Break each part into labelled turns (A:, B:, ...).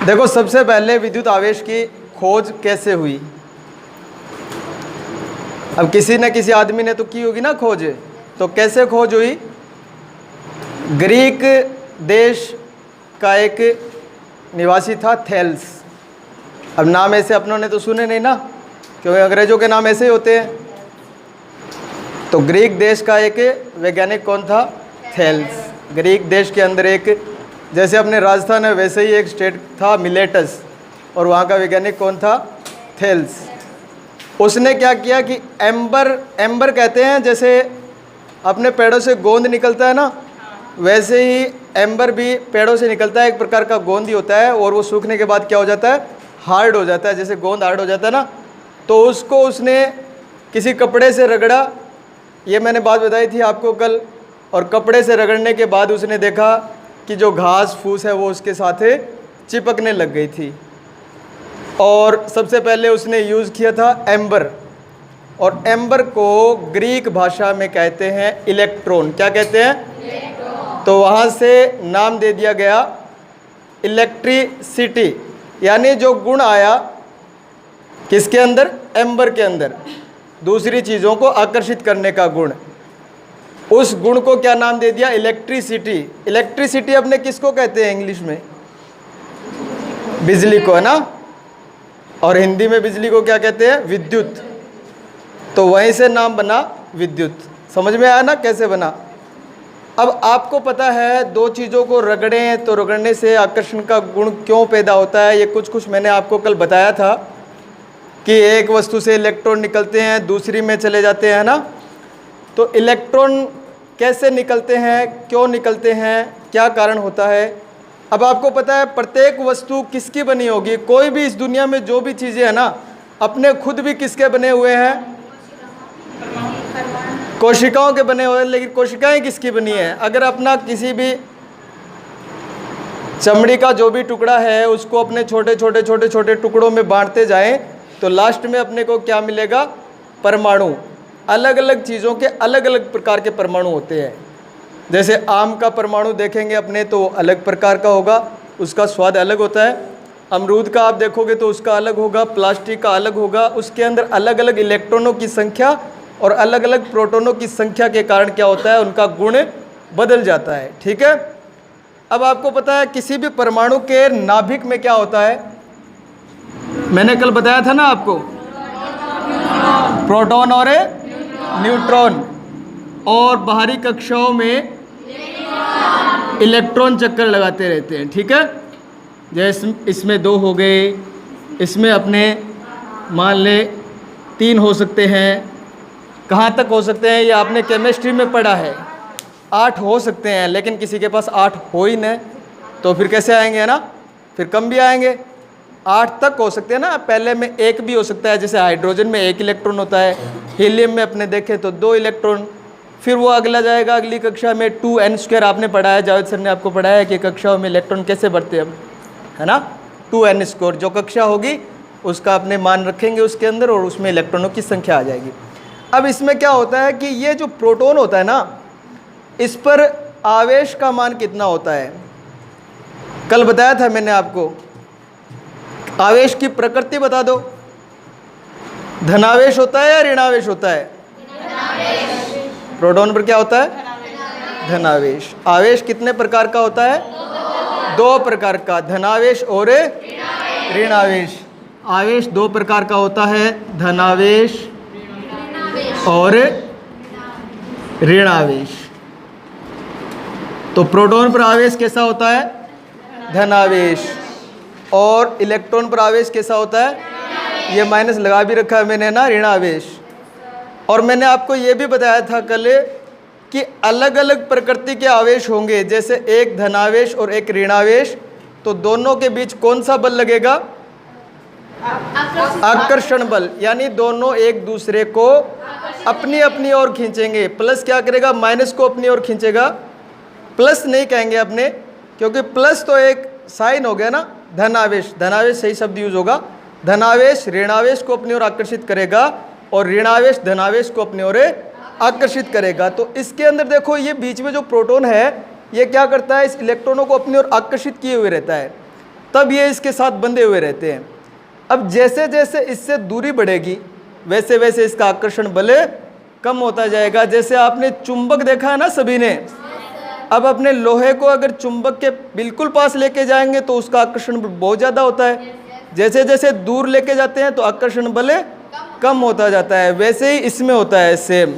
A: देखो, सबसे पहले विद्युत आवेश की खोज कैसे हुई? अब किसी न किसी आदमी ने तो की होगी ना खोज। तो कैसे खोज हुई? ग्रीक देश का एक निवासी था थेल्स। अब नाम ऐसे अपनों ने तो सुने नहीं ना, क्योंकि अंग्रेजों के नाम ऐसे ही होते हैं। तो ग्रीक देश का एक वैज्ञानिक कौन था? थेल्स। ग्रीक देश के अंदर एक, जैसे अपने राजस्थान है वैसे ही एक स्टेट था मिलेटस, और वहाँ का वैज्ञानिक कौन था? थेल्स। उसने क्या किया कि एम्बर कहते हैं, जैसे अपने पेड़ों से गोंद निकलता है ना, वैसे ही एम्बर भी पेड़ों से निकलता है, एक प्रकार का गोंद ही होता है, और वो सूखने के बाद क्या हो जाता है? हार्ड हो जाता है, जैसे गोंद हार्ड हो जाता है ना। तो उसको उसने किसी कपड़े से रगड़ा, ये मैंने बात बताई थी आपको कल, और कपड़े से रगड़ने के बाद उसने देखा कि जो घास फूस है वो उसके साथ चिपकने लग गई थी। और सबसे पहले उसने यूज़ किया था एम्बर, और एम्बर को ग्रीक भाषा में कहते हैं इलेक्ट्रॉन। क्या कहते हैं? इलेक्ट्रॉन। तो वहाँ से नाम दे दिया गया इलेक्ट्रिसिटी, यानी जो गुण आया किसके अंदर? एम्बर के अंदर, दूसरी चीज़ों को आकर्षित करने का गुण। उस गुण को क्या नाम दे दिया? इलेक्ट्रिसिटी। इलेक्ट्रिसिटी अपने किसको कहते हैं इंग्लिश में? बिजली को, है ना। और हिंदी में बिजली को क्या कहते हैं? विद्युत। तो वहीं से नाम बना विद्युत। समझ में आया ना कैसे बना? अब आपको पता है दो चीज़ों को रगड़ें तो रगड़ने से आकर्षण का गुण क्यों पैदा होता है। ये कुछ मैंने आपको कल बताया था कि एक वस्तु से इलेक्ट्रॉन निकलते हैं, दूसरी में चले जाते हैं ना। तो इलेक्ट्रॉन कैसे निकलते हैं, क्यों निकलते हैं, क्या कारण होता है? अब आपको पता है प्रत्येक वस्तु किसकी बनी होगी? कोई भी इस दुनिया में जो भी चीज़ें हैं ना, अपने खुद भी किसके बने हुए हैं? कोशिकाओं के बने हुए हैं। लेकिन कोशिकाएं किसकी बनी है? अगर अपना किसी भी चमड़ी का जो भी टुकड़ा है उसको अपने छोटे छोटे टुकड़ों में बांटते जाएं तो लास्ट में अपने को क्या मिलेगा? परमाणु। अलग अलग चीज़ों के अलग अलग प्रकार के परमाणु होते हैं। जैसे आम का परमाणु देखेंगे अपने तो अलग प्रकार का होगा, उसका स्वाद अलग होता है। अमरूद का आप देखोगे तो उसका अलग होगा, प्लास्टिक का अलग होगा। उसके अंदर अलग अलग इलेक्ट्रॉनों की संख्या और अलग अलग प्रोटॉनों की संख्या के कारण क्या होता है? उनका गुण बदल जाता है। ठीक है। अब आपको पता है किसी भी परमाणु के नाभिक में क्या होता है? मैंने कल बताया था ना आपको, प्रोटॉन और न्यूट्रॉन, और बाहरी कक्षाओं में इलेक्ट्रॉन चक्कर लगाते रहते हैं। ठीक है। जैसे इसमें 2 हो गए, इसमें अपने मान ले 3 हो सकते हैं। कहाँ तक हो सकते हैं ये आपने केमिस्ट्री में पढ़ा है। 8 हो सकते हैं, लेकिन किसी के पास 8 हो ही नहीं तो फिर कैसे आएंगे, है ना। फिर कम भी आएंगे। 8 तक हो सकते हैं ना। पहले में 1 भी हो सकता है, जैसे हाइड्रोजन में 1 इलेक्ट्रॉन होता है, हीलियम में अपने देखें तो 2 इलेक्ट्रॉन। फिर वो अगला जाएगा अगली कक्षा में 2n² आपने पढ़ा है, जावेद सर ने आपको पढ़ाया कि कक्षाओं में इलेक्ट्रॉन कैसे बढ़ते हैं, है ना। 2n², जो कक्षा होगी उसका अपने मान रखेंगे उसके अंदर और उसमें इलेक्ट्रॉनों की संख्या आ जाएगी। अब इसमें क्या होता है कि ये जो प्रोटॉन होता है ना, इस पर आवेश का मान कितना होता है? कल बताया था मैंने आपको। आवेश की प्रकृति बता दो। धनावेश होता है या ऋणावेश होता है? प्रोटॉन पर क्या होता है? धनावेश। आवेश कितने प्रकार का होता है? 2 प्रकार का, धनावेश और ऋणावेश। आवेश 2 प्रकार का होता है, धनावेश और ऋणावेश। तो प्रोटॉन पर आवेश कैसा होता है? धनावेश। और इलेक्ट्रॉन पर आवेश कैसा होता है? ये माइनस लगा भी रखा है मैंने ना, ऋणावेश। और मैंने आपको ये भी बताया था कल कि अलग अलग प्रकृति के आवेश होंगे, जैसे एक धनावेश और एक ऋणावेश, तो दोनों के बीच कौन सा बल लगेगा? आकर्षण बल। यानी दोनों एक दूसरे को अपनी अपनी ओर खींचेंगे। प्लस क्या करेगा? माइनस को अपनी ओर खींचेगा। प्लस नहीं कहेंगे अपने, क्योंकि प्लस तो एक साइन हो गया ना। धनावेश, धनावेश सही शब्द यूज होगा। धनावेश ऋणावेश को अपनी ओर आकर्षित करेगा और ऋणावेश धनावेश को अपनी ओर आकर्षित करेगा। तो इसके अंदर देखो, ये बीच में जो प्रोटॉन है ये क्या करता है? इस इलेक्ट्रॉनों को अपनी ओर आकर्षित किए हुए रहता है। तब ये इसके साथ बंधे हुए रहते हैं। अब जैसे जैसे इससे दूरी बढ़ेगी वैसे वैसे इसका आकर्षण बल कम होता जाएगा। जैसे आपने चुंबक देखा है ना सभी ने, अब अपने लोहे को अगर चुंबक के बिल्कुल पास लेके जाएंगे तो उसका आकर्षण बल बहुत ज़्यादा होता है, जैसे जैसे दूर लेके जाते हैं तो आकर्षण बल कम होता जाता है। वैसे ही इसमें होता है सेम,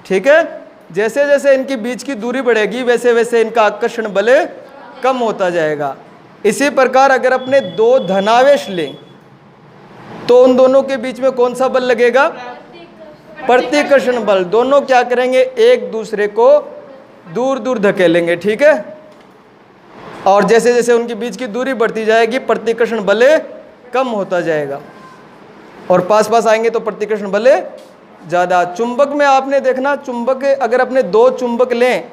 A: ठीक है। जैसे जैसे इनकी बीच की दूरी बढ़ेगी वैसे वैसे इनका आकर्षण बल कम होता जाएगा। इसी प्रकार अगर अपने दो धनावेश लें तो उन दोनों के बीच में कौन सा बल लगेगा? प्रतिकर्षण बल। दोनों क्या करेंगे? एक दूसरे को दूर दूर धकेलेंगे, ठीक है। और जैसे जैसे उनके बीच की दूरी बढ़ती जाएगी प्रतिकर्षण बल कम होता जाएगा, और पास पास आएंगे तो प्रतिकर्षण बल ज़्यादा। चुंबक में आपने देखना, चुंबक अगर अपने दो चुंबक लें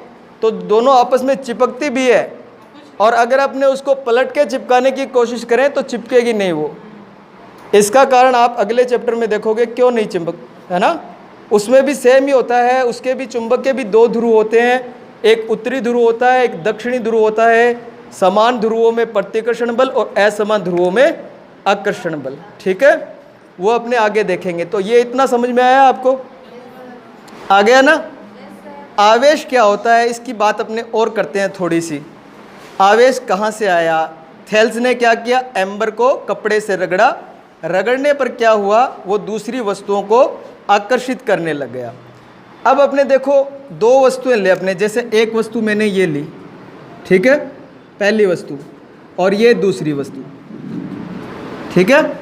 A: तो दोनों आपस में चिपकती भी है, और अगर अपने उसको पलट के चिपकाने की कोशिश करें तो चिपकेगी नहीं वो। इसका कारण आप अगले चैप्टर में देखोगे क्यों नहीं चिपक, है ना। उसमें भी सेम ही होता है, उसके भी चुंबक के भी दो ध्रुव होते हैं, एक उत्तरी ध्रुव होता है, एक दक्षिणी ध्रुव होता है। समान ध्रुवों में प्रतिकर्षण बल और असमान ध्रुवों में आकर्षण बल, ठीक है। वो अपने आगे देखेंगे। तो ये इतना समझ में आया आपको? आ गया ना। आवेश क्या होता है इसकी बात अपने और करते हैं थोड़ी सी। आवेश कहाँ से आया? थेल्स ने क्या किया? एम्बर को कपड़े से रगड़ा, रगड़ने पर क्या हुआ? वो दूसरी वस्तुओं को आकर्षित करने लग गया। अब अपने देखो दो वस्तुएं ले अपने, जैसे एक वस्तु मैंने ये ली, ठीक है, पहली वस्तु, और ये दूसरी वस्तु, ठीक है।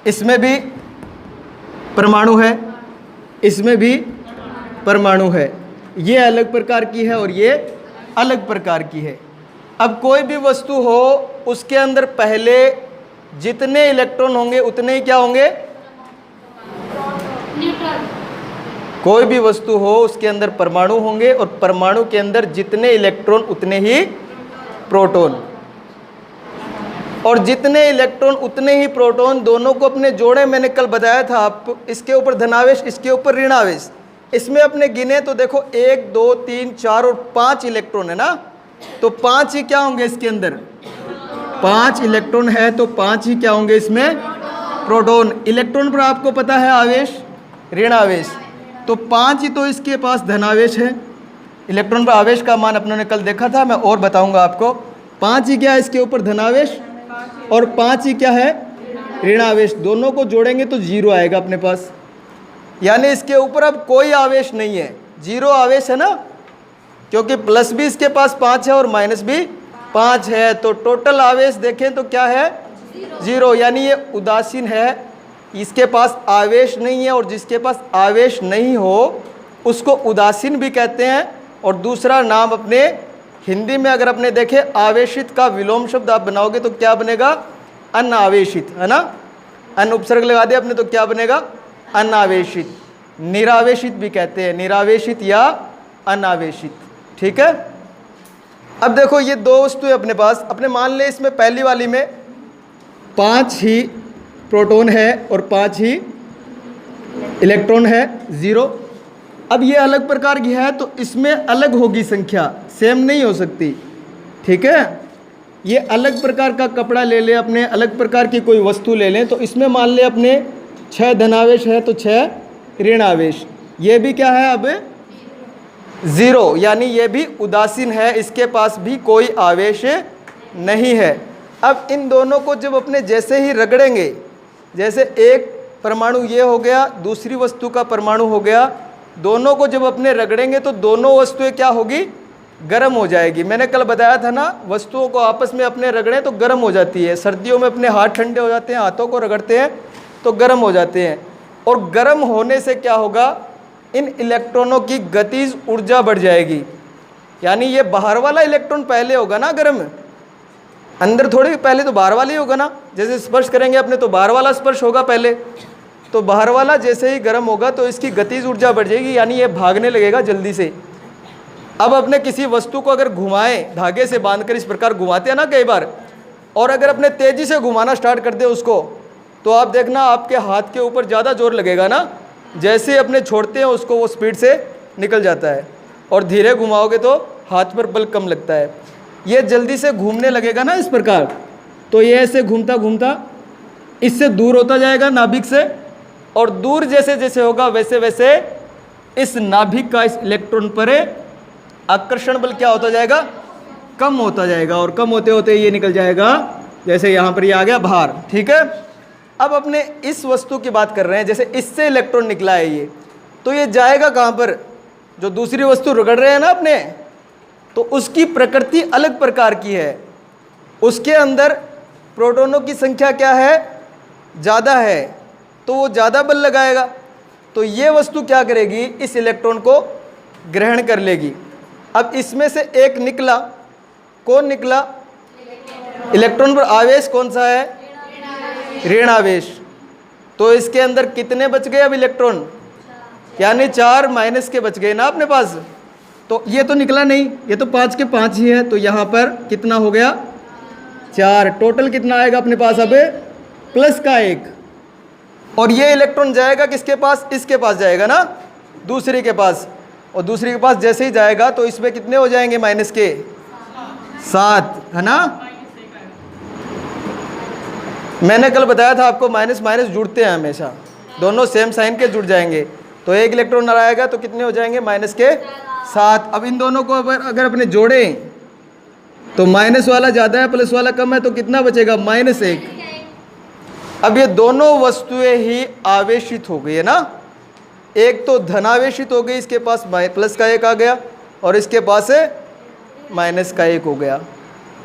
A: इसमें भी परमाणु है, इसमें भी परमाणु है, ये अलग प्रकार की है और ये अलग प्रकार की है। अब कोई भी वस्तु हो उसके अंदर पहले जितने इलेक्ट्रॉन होंगे उतने ही क्या होंगे? कोई भी वस्तु हो उसके अंदर परमाणु होंगे, और परमाणु के अंदर जितने इलेक्ट्रॉन उतने ही प्रोटॉन, और जितने इलेक्ट्रॉन उतने ही प्रोटॉन। दोनों को अपने जोड़े, मैंने कल बताया था आपको, इसके ऊपर धनावेश, इसके ऊपर ऋणावेश। इसमें अपने गिने तो देखो 1 2 3 4 और 5 इलेक्ट्रॉन है ना, तो 5 ही क्या होंगे इसके अंदर? 5 इलेक्ट्रॉन है तो 5 ही क्या होंगे इसमें? प्रोटॉन। इलेक्ट्रॉन पर आपको पता है आवेश ऋणावेश, तो 5 ही तो इसके पास धनावेश है। इलेक्ट्रॉन पर आवेश का मान अपनों ने कल देखा था, मैं और बताऊंगा आपको। 5 ही क्या है इसके ऊपर? धनावेश, और 5 ही क्या है? ऋणावेश। दोनों को जोड़ेंगे तो 0 आएगा अपने पास, यानी इसके ऊपर अब कोई आवेश नहीं है, 0 आवेश है ना, क्योंकि प्लस भी इसके पास 5 है और माइनस भी 5 है। तो टोटल आवेश देखें तो क्या है? 0, यानी ये उदासीन है, इसके पास आवेश नहीं है। और जिसके पास आवेश नहीं हो उसको उदासीन भी कहते हैं। और दूसरा नाम अपने हिंदी में अगर अपने देखें, आवेशित का विलोम शब्द आप बनाओगे तो क्या बनेगा? अनावेशित, है ना। अन उपसर्ग लगा दिया अपने तो क्या बनेगा? अनावेशित। निरावेशित भी कहते हैं, निरावेशित या अनावेशित, ठीक है। अब देखो ये दो वस्तुएं अपने पास, अपने मान ले इसमें पहली वाली में 5 ही प्रोटॉन है और 5 ही इलेक्ट्रॉन है, 0। अब ये अलग प्रकार की है तो इसमें अलग होगी संख्या, सेम नहीं हो सकती, ठीक है। ये अलग प्रकार का कपड़ा ले ले अपने, अलग प्रकार की कोई वस्तु ले लें, तो इसमें मान ले अपने 6 धनावेश है तो 6 ऋणावेश। ये भी क्या है अब? 0, यानी ये भी उदासीन है, इसके पास भी कोई आवेश नहीं है। अब इन दोनों को जब अपने जैसे ही रगड़ेंगे, जैसे एक परमाणु ये हो गया, दूसरी वस्तु का परमाणु हो गया, दोनों को जब अपने रगड़ेंगे तो दोनों वस्तुएं क्या होगी? गर्म हो जाएगी। मैंने कल बताया था ना, वस्तुओं को आपस में अपने रगड़ें तो गर्म हो जाती है। सर्दियों में अपने हाथ ठंडे हो जाते हैं, हाथों को रगड़ते हैं तो गर्म हो जाते हैं, और गर्म होने से क्या होगा? इन इलेक्ट्रॉनों की गतिज ऊर्जा बढ़ जाएगी। यानी ये बाहर वाला इलेक्ट्रॉन पहले होगा ना गर्म, अंदर थोड़ी पहले तो बाहर वाला ही होगा ना। जैसे स्पर्श करेंगे अपने तो बाहर वाला स्पर्श होगा पहले, तो बाहर वाला जैसे ही गर्म होगा तो इसकी गतिज ऊर्जा बढ़ जाएगी, यानी ये भागने लगेगा जल्दी से। अब अपने किसी वस्तु को अगर घुमाएं, धागे से बांधकर इस प्रकार घुमाते हैं ना कई बार, और अगर अपने तेज़ी से घुमाना स्टार्ट कर दे उसको, तो आप देखना आपके हाथ के ऊपर ज़्यादा जोर लगेगा ना। जैसे ही अपने छोड़ते हैं उसको वो स्पीड से निकल जाता है, और धीरे घुमाओगे तो हाथ पर बल कम लगता है। ये जल्दी से घूमने लगेगा ना इस प्रकार, तो ये ऐसे घूमता घूमता इससे दूर होता जाएगा नाभिक से, और दूर जैसे जैसे होगा वैसे वैसे इस नाभिक का इस इलेक्ट्रॉन पर आकर्षण बल क्या होता जाएगा, कम होता जाएगा, और कम होते होते ये निकल जाएगा, जैसे यहाँ पर ये आ गया बाहर। ठीक है, अब अपने इस वस्तु की बात कर रहे हैं, जैसे इससे इलेक्ट्रॉन निकला है ये, तो ये जाएगा कहाँ पर, जो दूसरी वस्तु रगड़ रहे हैं ना अपने, तो उसकी प्रकृति अलग प्रकार की है, उसके अंदर प्रोटॉनों की संख्या क्या है, ज़्यादा है, तो वो ज़्यादा बल लगाएगा, तो ये वस्तु क्या करेगी, इस इलेक्ट्रॉन को ग्रहण कर लेगी। अब इसमें से एक निकला, कौन निकला, इलेक्ट्रॉन पर आवेश कौन सा है, ऋण आवेश, तो इसके अंदर कितने बच गए अब इलेक्ट्रॉन, यानी 4 माइनस के बच गए ना अपने पास। तो ये तो निकला नहीं, ये तो 5 के 5 ही है, तो यहाँ पर कितना हो गया, 4, टोटल कितना आएगा अपने पास अब, प्लस का 1, और ये इलेक्ट्रॉन जाएगा किसके पास, इसके पास जाएगा ना, दूसरी के पास, और दूसरी के पास जैसे ही जाएगा तो इसमें कितने हो जाएंगे, माइनस के 7, है ना। मैंने कल बताया था आपको माइनस माइनस जुड़ते हैं हमेशा, दोनों सेम साइन के जुड़ जाएंगे, तो एक इलेक्ट्रॉन आएगा तो कितने हो जाएंगे, माइनस के 7। अब इन दोनों को अगर अपने जोड़ें तो माइनस वाला ज़्यादा है प्लस वाला कम है, तो कितना बचेगा, -1। अब ये दोनों वस्तुएं ही आवेशित हो गई है ना, एक तो धनावेशित हो गई, इसके पास प्लस का 1 आ गया, और इसके पास माइनस का 1 हो गया।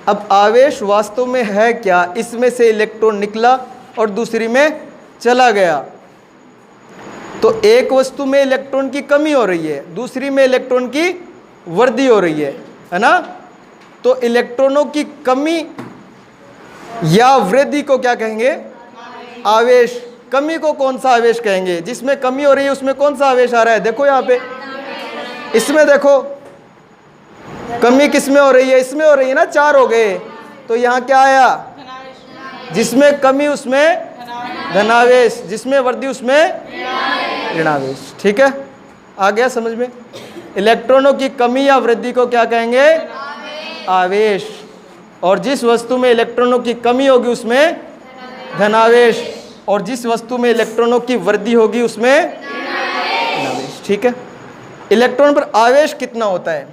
A: अब आवेश वास्तव में है क्या, इसमें से इलेक्ट्रॉन निकला और दूसरी में चला गया, तो एक वस्तु में इलेक्ट्रॉन की कमी हो रही है, दूसरी में इलेक्ट्रॉन की वृद्धि हो रही है ना। तो इलेक्ट्रॉनों की कमी या वृद्धि को क्या कहेंगे, आवेश। कमी को कौन सा आवेश कहेंगे, जिसमें कमी हो रही है उसमें कौन सा आवेश आ रहा है, देखो यहाँ पे, इसमें देखो कमी किसमें हो रही है, इसमें हो रही है ना, 4 हो गए, तो यहाँ क्या आया, जिसमें कमी उसमें धनावेश, जिसमें वृद्धि उसमें ऋणावेश। ठीक है, आ गया समझ में। इलेक्ट्रॉनों की कमी या वृद्धि को क्या कहेंगे, आवेश, और जिस वस्तु में इलेक्ट्रॉनों की कमी होगी उसमें धनावेश, और जिस वस्तु में इलेक्ट्रॉनों की वृद्धि होगी उसमें ऋणावेश। ठीक है, इलेक्ट्रॉन पर आवेश कितना होता है,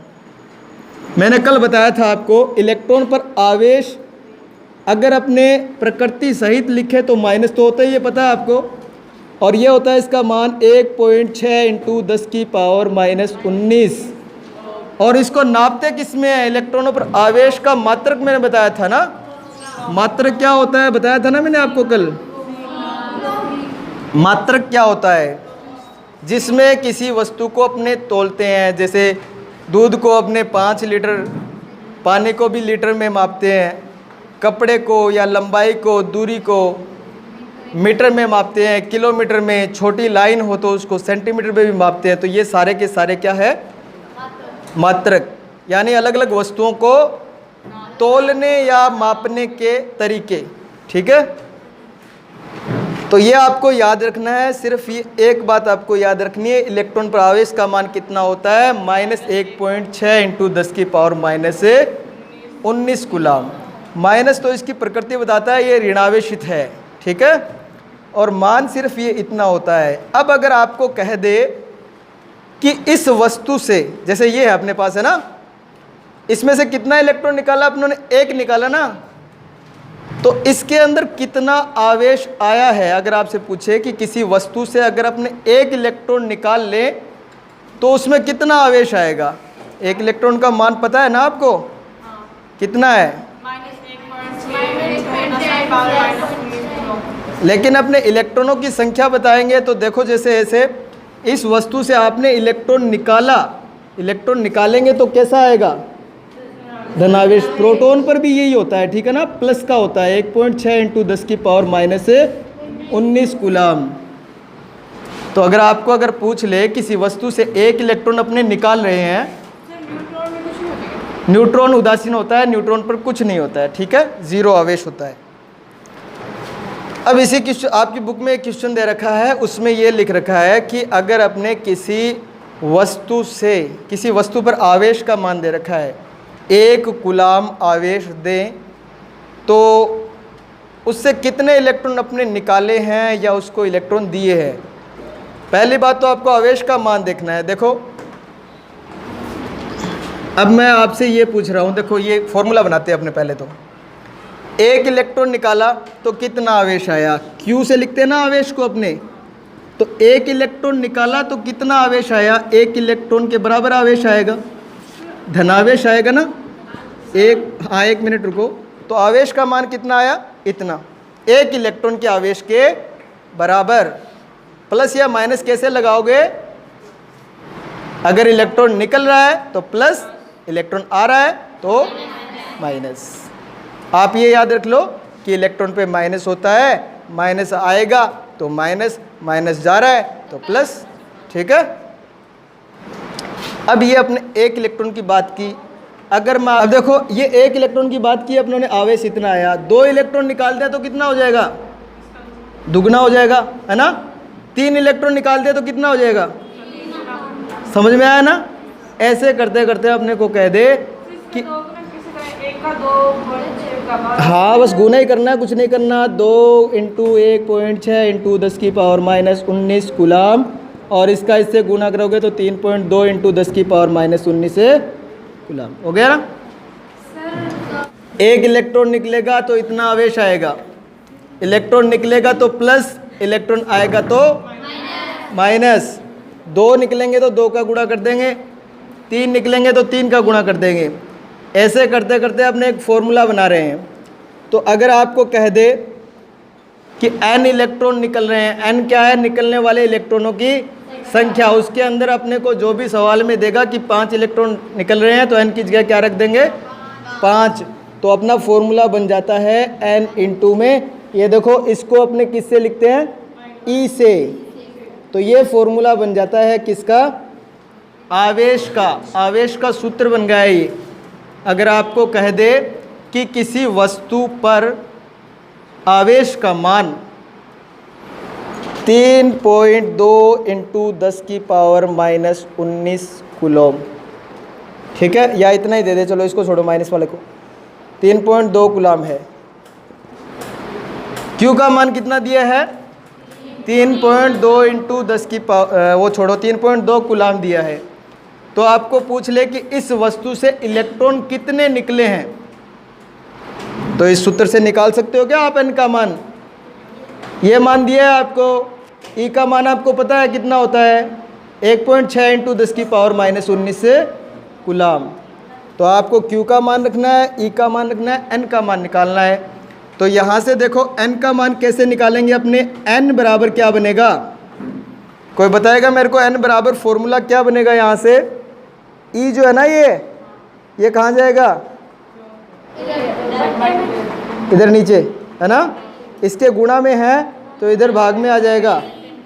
A: मैंने कल बताया था आपको, इलेक्ट्रॉन पर आवेश अगर अपने प्रकृति सहित लिखे तो माइनस तो होता ही है, पता है आपको, और ये होता है इसका मान 1.6 × 10⁻⁻19, और इसको नापते किस में है, इलेक्ट्रॉनों पर आवेश का मात्रक मैंने बताया था ना, मात्रक क्या होता है बताया था ना मैंने आपको कल। मात्रक क्या होता है, जिसमें किसी वस्तु को अपने तोलते हैं, जैसे दूध को अपने 5 लीटर, पानी को भी लीटर में मापते हैं, कपड़े को या लंबाई को, दूरी को मीटर में मापते हैं, किलोमीटर में, छोटी लाइन हो तो उसको सेंटीमीटर में भी मापते हैं, तो ये सारे के सारे क्या है, मात्रक, यानी अलग अलग वस्तुओं को तोलने या मापने के तरीके। ठीक है, तो ये आपको याद रखना है, सिर्फ ये एक बात आपको याद रखनी है, इलेक्ट्रॉन पर आवेश का मान कितना होता है, -1.6 × 10⁻⁻19 कूलम। माइनस तो इसकी प्रकृति बताता है, ये ऋणावेशित है। ठीक है, और मान सिर्फ ये इतना होता है। अब अगर आपको कह दे कि इस वस्तु से, जैसे ये है अपने पास है ना, इसमें से कितना इलेक्ट्रॉन निकाला अपनों ने, 1 निकाला ना, तो इसके अंदर कितना आवेश आया है, अगर आपसे पूछे कि किसी वस्तु से अगर अपने 1 इलेक्ट्रॉन निकाल ले तो उसमें कितना आवेश आएगा, 1 इलेक्ट्रॉन का मान पता है ना आपको, कितना है, लेकिन अपने इलेक्ट्रॉनों की संख्या बताएंगे तो देखो, जैसे ऐसे इस वस्तु से आपने इलेक्ट्रॉन निकाला, इलेक्ट्रॉन निकालेंगे तो कैसा आएगा, धनावेश। प्रोटॉन पर भी यही होता है, ठीक है ना, प्लस का होता है, 1.6 × 10⁻⁻19 कूलम। तो अगर आपको अगर पूछ ले किसी वस्तु से 1 इलेक्ट्रॉन अपने निकाल रहे हैं, न्यूट्रॉन उदासीन होता है, न्यूट्रॉन पर कुछ नहीं होता है। ठीक है, 0 आवेश होता है। अब इसी क्वेश्चन, आपकी बुक में एक क्वेश्चन दे रखा है, उसमें ये लिख रखा है कि अगर अपने किसी वस्तु से, किसी वस्तु पर आवेश का मान दे रखा है, 1 कूलम आवेश दें तो उससे कितने इलेक्ट्रॉन अपने निकाले हैं या उसको इलेक्ट्रॉन दिए हैं। पहली बात तो आपको आवेश का मान देखना है। देखो अब मैं आपसे ये पूछ रहा हूँ, देखो ये फॉर्मूला बनाते हैं अपने। पहले तो एक इलेक्ट्रॉन निकाला तो कितना आवेश आया, क्यू से लिखते हैं ना आवेश को अपने। तो एक इलेक्ट्रॉन निकाला तो कितना आवेश आया, एक इलेक्ट्रॉन के बराबर आवेश आएगा, धनावेश आएगा ना। हाँ 1 मिनट रुको। तो आवेश का मान कितना आया, इतना, एक इलेक्ट्रॉन के आवेश के बराबर। प्लस या माइनस कैसे लगाओगे, अगर इलेक्ट्रॉन निकल रहा है तो प्लस, इलेक्ट्रॉन आ रहा है तो माइनस। आप ये याद रख लो कि इलेक्ट्रॉन पे माइनस होता है, माइनस आएगा तो माइनस, माइनस जा रहा है तो प्लस। ठीक है। अब ये अपने एक इलेक्ट्रॉन की बात की। अगर मैं अब देखो ये एक इलेक्ट्रॉन की बात की अपनों ने, आवेश इतना आया, 2 इलेक्ट्रॉन निकाल दिया तो कितना हो जाएगा, दुगना हो जाएगा, है ना। 3 इलेक्ट्रॉन निकाल दिया तो कितना हो जाएगा, समझ में आया ना। ऐसे करते करते अपने को कह दे कि हाँ बस गुना ही करना है, कुछ नहीं करना। 2 × 1.6 × 10 की पावर -19 कूलाम, और इसका इससे गुना करोगे तो 3.2 × 10 की पावर -19 कूलाम हो गया ना। एक इलेक्ट्रॉन निकलेगा तो इतना आवेश आएगा, इलेक्ट्रॉन निकलेगा तो प्लस, इलेक्ट्रॉन आएगा तो माइनस। 2 निकलेंगे तो 2 का गुणा कर देंगे, 3 निकलेंगे तो 3 का गुणा कर देंगे। ऐसे करते करते अपने एक फॉर्मूला बना रहे हैं। तो अगर आपको कह दे कि n इलेक्ट्रॉन निकल रहे हैं, n क्या है, निकलने वाले इलेक्ट्रॉनों की संख्या, उसके अंदर अपने को जो भी सवाल में देगा कि 5 इलेक्ट्रॉन निकल रहे हैं तो n की जगह क्या रख देंगे, 5। तो अपना फॉर्मूला बन जाता है n × में, ये देखो इसको अपने किससे लिखते हैं, E से। तो ये फॉर्मूला बन जाता है किसका, आवेश का। आवेश का सूत्र बन गया ये। अगर आपको कह दे कि किसी वस्तु पर आवेश का मान 3.2 × 10 की पावर -19 कूलम, ठीक है, या इतना ही दे दे, चलो इसको छोड़ो माइनस वाले को, 3.2 कूलम है। क्यू का मान कितना दिया है, 3.2 × 10 की पावर, वो छोड़ो, 3.2 कूलम दिया है। तो आपको पूछ ले कि इस वस्तु से इलेक्ट्रॉन कितने निकले हैं, तो इस सूत्र से निकाल सकते हो क्या आप n का मान। ये मान दिया है आपको, E का मान आपको पता है कितना होता है, 1.6 × 10 की पावर -19 कूलम। तो आपको Q का मान रखना है, E का मान रखना है, n का मान निकालना है। तो यहाँ से देखो n का मान कैसे निकालेंगे अपने, n बराबर क्या बनेगा, कोई बताएगा मेरे को, n बराबर फॉर्मूला क्या बनेगा यहाँ से। E जो है ना ये कहाँ जाएगा, इधर नीचे है ना, इसके गुणा में है तो इधर भाग में आ जाएगा।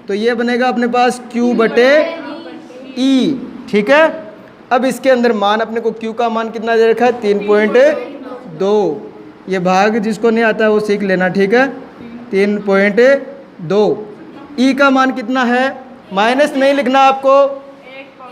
A: तो ये बनेगा अपने पास Q/E, ठीक है। अब इसके अंदर मान अपने को Q का मान कितना दे रखा है, 3.2। ये भाग जिसको नहीं आता है वो सीख लेना, ठीक है, 3.2। E का मान कितना है, माइनस नहीं लिखना आपको,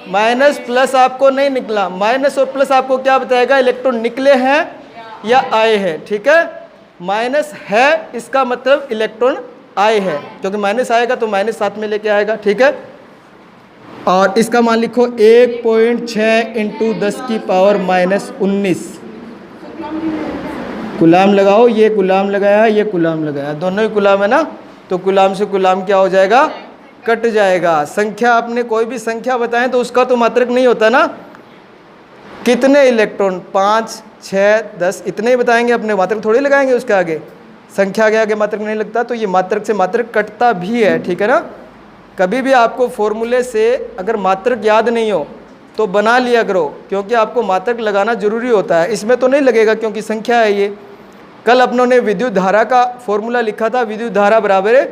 A: माइनस प्लस आपको नहीं निकला, माइनस और प्लस आपको क्या बताएगा, इलेक्ट्रॉन निकले हैं या आए हैं, ठीक है। माइनस है इसका मतलब इलेक्ट्रॉन आए हैं, क्योंकि माइनस आएगा तो माइनस साथ में लेके आएगा, ठीक है। और इसका मान लिखो 1.6 × 10 की पावर -19 कूलम लगाओ। ये कूलम लगाया, ये कूलम लगाया, दोनों ही कूलम है ना। तो कूलम से कूलम क्या हो जाएगा, कट जाएगा। संख्या आपने कोई भी संख्या बताएं तो उसका तो मात्रक नहीं होता ना। कितने इलेक्ट्रॉन, 5, 6, 10 इतने ही बताएंगे, अपने मात्रक थोड़ी लगाएंगे उसके आगे, संख्या के आगे मात्रक नहीं लगता। तो ये मात्रक से मात्रक कटता भी है, ठीक है ना। कभी भी आपको फॉर्मूले से अगर मात्रक याद नहीं हो तो बना लिया करो, क्योंकि आपको मात्रक लगाना जरूरी होता है। इसमें तो नहीं लगेगा क्योंकि संख्या है ये। कल अपनों ने विद्युत धारा का फॉर्मूला लिखा था, विद्युत धारा बराबर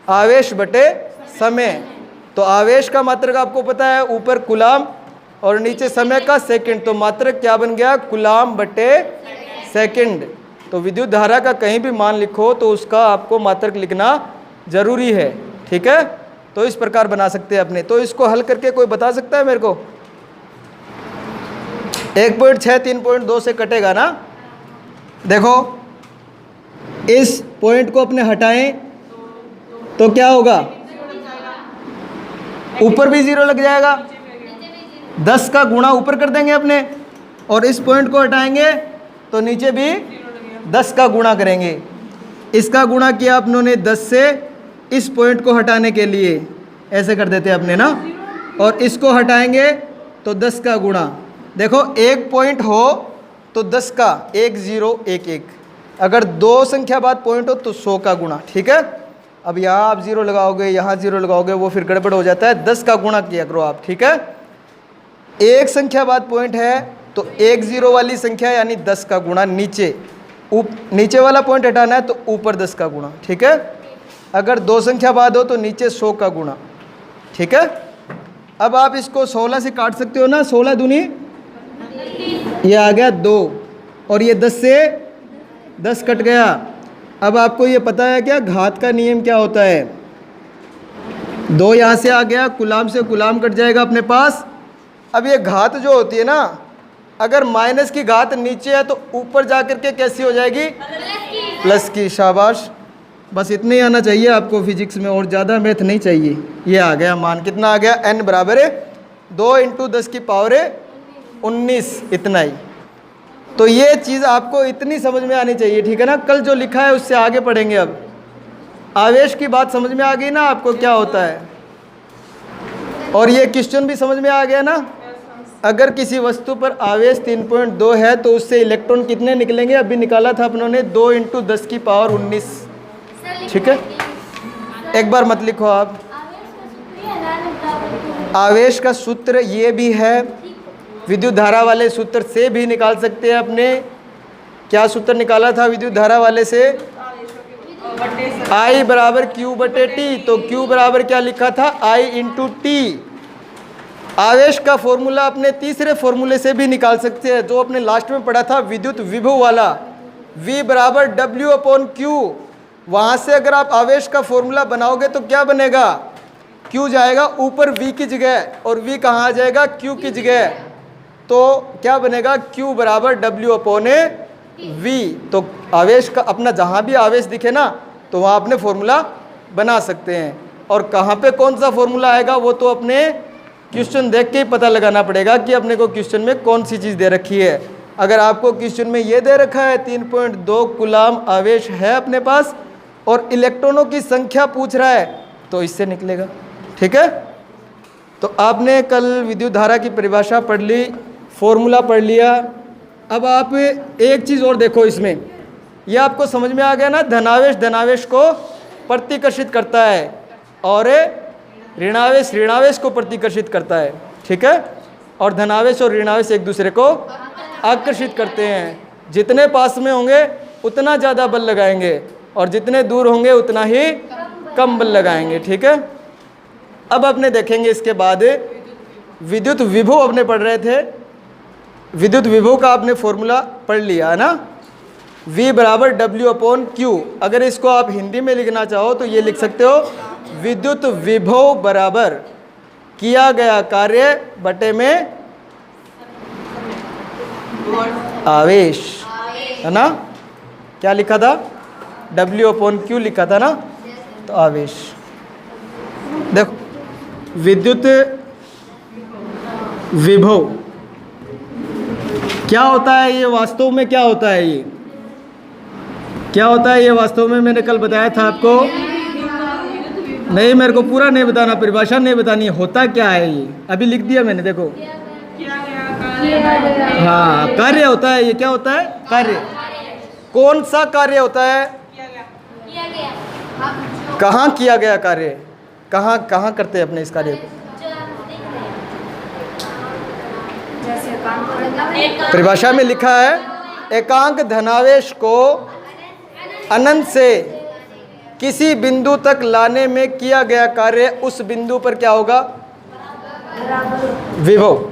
A: आवेश बटे समय। तो आवेश का मात्रक आपको पता है, ऊपर कूलम और नीचे समय का सेकंड। तो मात्रक क्या बन गया, कूलम बटे सेकंड। तो विद्युत धारा का कहीं भी मान लिखो तो उसका आपको मात्रक लिखना जरूरी है, ठीक है। तो इस प्रकार बना सकते हैं अपने। तो इसको हल करके कोई बता सकता है मेरे को, 1.6 3.2 से कटेगा ना। देखो इस पॉइंट को अपने हटाएं तो क्या होगा, ऊपर भी 0 लग जाएगा, 10 का गुणा ऊपर कर देंगे अपने, और इस पॉइंट को हटाएंगे तो नीचे भी 10 का गुणा करेंगे। इसका गुणा किया अपनों 10 से, इस पॉइंट को हटाने के लिए ऐसे कर देते हैं अपने ना, और इसको हटाएंगे तो 10 का गुणा। देखो एक पॉइंट हो तो 10 का 1 0 1 1, अगर 2 संख्या बाद पॉइंट हो तो 100 का गुणा। ठीक है, अब यहाँ आप 0 लगाओगे, यहाँ 0 लगाओगे, वो फिर गड़बड़ हो जाता है। 10 का गुणा किया करो आप। ठीक है, एक संख्या बाद पॉइंट है तो 1 0 वाली संख्या यानी 10 का गुणा, नीचे वाला पॉइंट हटाना है तो ऊपर 10 का गुणा। ठीक है, अगर 2 संख्या बाद हो तो नीचे 100 का गुणा। ठीक है, अब आप इसको 16 से काट सकते हो ना, 16 दूनी ये आ गया 2, और ये 10 से 10 कट गया। अब आपको ये पता है क्या घात का नियम क्या होता है, 2 यहाँ से आ गया, कुलाम से कुलाम कट जाएगा अपने पास। अब ये घात जो होती है ना, अगर माइनस की घात नीचे है तो ऊपर जा कर के कैसी हो जाएगी, प्लस की। शाबाश, बस इतना ही आना चाहिए आपको फिजिक्स में, और ज़्यादा मैथ नहीं चाहिए। ये आ गया मान, कितना आ गया, n बराबर है 2 × 10 की पावर 19, इतना ही। तो ये चीज़ आपको इतनी समझ में आनी चाहिए। ठीक है ना, कल जो लिखा है उससे आगे पढ़ेंगे। अब आवेश की बात समझ में आ गई ना आपको क्या होता है, और ये क्वेश्चन भी समझ में आ गया ना। अगर किसी वस्तु पर आवेश 3.2 है तो उससे इलेक्ट्रॉन कितने निकलेंगे, अभी निकाला था अपनों ने 2 × 10 की पावर 19। ठीक है, एक बार मत लिखो आप, आवेश का सूत्र ये भी है, विद्युत धारा वाले सूत्र से भी निकाल सकते हैं अपने। क्या सूत्र निकाला था विद्युत धारा वाले से, I बराबर Q/T, तो Q बराबर क्या लिखा था, I × T। आवेश का फॉर्मूला अपने तीसरे फॉर्मूले से भी निकाल सकते हैं, जो अपने लास्ट में पढ़ा था विद्युत विभव वाला, V बराबर W/Q। वहाँ से अगर आप आवेश का फॉर्मूला बनाओगे तो क्या बनेगा, Q जाएगा ऊपर V की जगह, और V कहाँ आ जाएगा, Q की जगह, तो क्या बनेगा, Q बराबर W/V। तो आवेश का अपना जहाँ भी आवेश दिखे ना तो वहाँ अपने फॉर्मूला बना सकते हैं। और कहाँ पे कौन सा फॉर्मूला आएगा वो तो अपने क्वेश्चन देख के ही पता लगाना पड़ेगा कि अपने को क्वेश्चन में कौन सी चीज़ दे रखी है। अगर आपको क्वेश्चन में ये दे रखा है 3.2 कूलाम आवेश है अपने पास और इलेक्ट्रॉनों की संख्या पूछ रहा है तो इससे निकलेगा। ठीक है, तो आपने कल विद्युत धारा की परिभाषा पढ़ ली, फॉर्मूला पढ़ लिया। अब आप एक चीज़ और देखो, इसमें ये आपको समझ में आ गया ना, धनावेश धनावेश को प्रतिकर्षित करता है और ऋणावेश ऋणावेश को प्रतिकर्षित करता है। ठीक है, और धनावेश और ऋणावेश एक दूसरे को आकर्षित करते हैं। जितने पास में होंगे उतना ज़्यादा बल लगाएंगे और जितने दूर होंगे उतना ही कम बल लगाएंगे। ठीक है, अब अपने देखेंगे इसके बाद विद्युत विभव अपने पढ़ रहे थे। विद्युत विभव का आपने फॉर्मूला पढ़ लिया है ना, V बराबर W/Q। अगर इसको आप हिंदी में लिखना चाहो तो ये लिख सकते हो, विद्युत विभव बराबर किया गया कार्य बटे में आवेश, है ना। क्या लिखा था, W/Q लिखा था ना, तो आवेश। देखो विद्युत विभव क्या होता है, ये वास्तव में क्या होता है, ये क्या होता है, ये वास्तव में मैंने कल बताया था आपको। नहीं, मेरे को पूरा नहीं बताना, परिभाषा नहीं बतानी, होता क्या है ये अभी लिख दिया मैंने। देखो हाँ, कार्य होता है। ये क्या होता है, कार्य। कौन सा कार्य होता है, कहाँ किया गया कार्य, कहाँ कहाँ करते हैं अपने इस कार्य को। परिभाषा में लिखा है, एकांक धनावेश को अनंत से किसी बिंदु तक लाने में किया गया कार्य उस बिंदु पर क्या होगा, विभव।